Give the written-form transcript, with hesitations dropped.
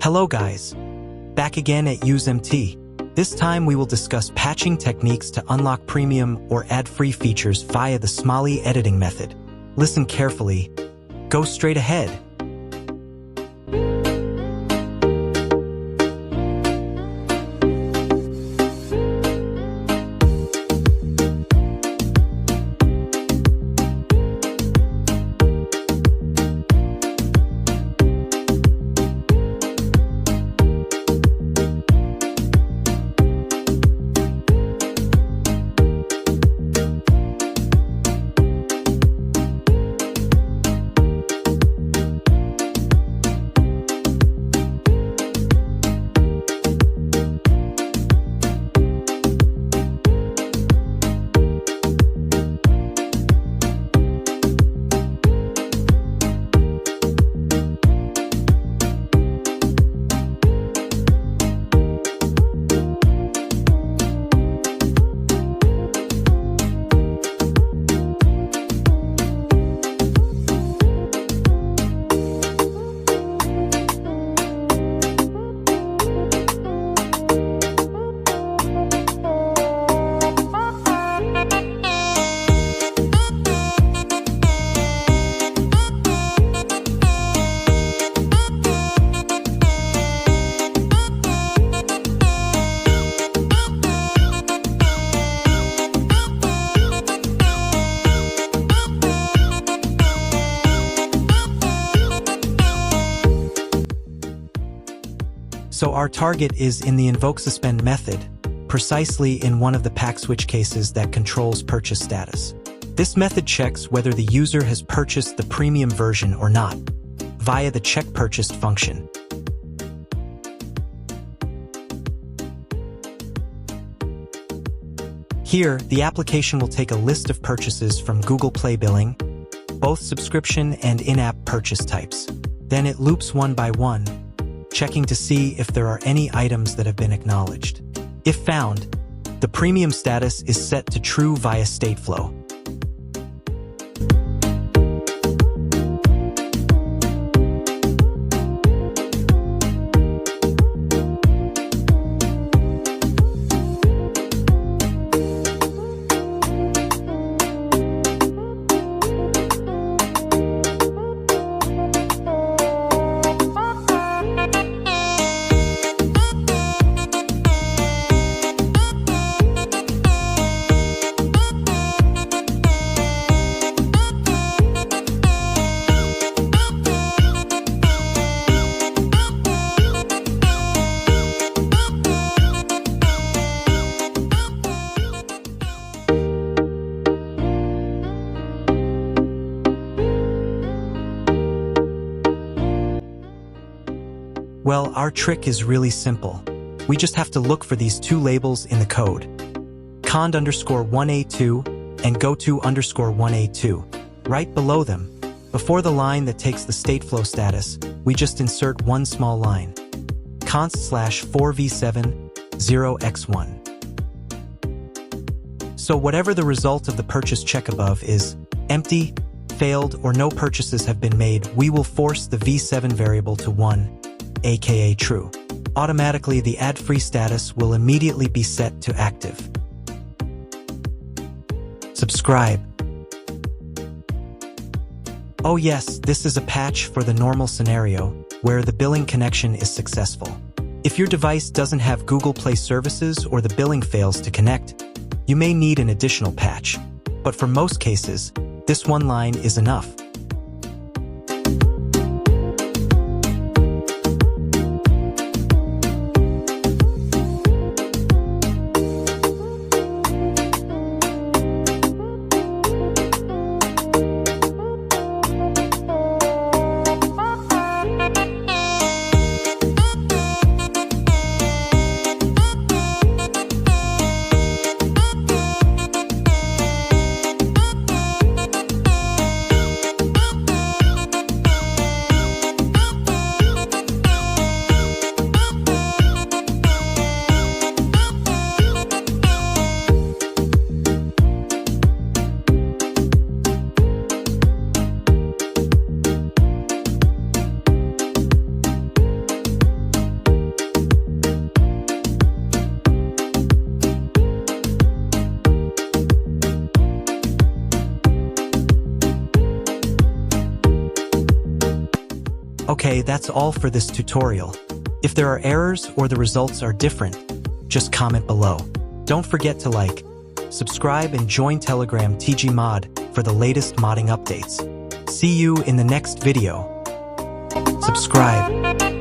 Hello guys, back again at UseMT. This time we will discuss patching techniques to unlock premium or ad-free features via the Smali editing method. Listen carefully, go straight ahead. So our target is in the invokeSuspend method, precisely in one of the pack switch cases that controls purchase status. This method checks whether the user has purchased the premium version or not, via the checkPurchased function. Here, the application will take a list of purchases from Google Play billing, both subscription and in-app purchase types. Then it loops one by one, checking to see if there are any items that have been acknowledged. If found, the premium status is set to true via stateflow. Well, our trick is really simple. We just have to look for these two labels in the code, cond_1a2 and goto_1a2. Right below them, before the line that takes the stateflow status, we just insert one small line, const/4v7 0x1. So whatever the result of the purchase check above is empty, failed, or no purchases have been made, we will force the v7 variable to 1, aka true. Automatically, the ad-free status will immediately be set to active. Subscribe. Oh yes, this is a patch for the normal scenario, where the billing connection is successful. If your device doesn't have Google Play services or the billing fails to connect, you may need an additional patch. But for most cases, this one line is enough. Okay, that's all for this tutorial. If there are errors or the results are different, just comment below. Don't forget to like, subscribe, and join Telegram TGMod for the latest modding updates. See you in the next video. Subscribe.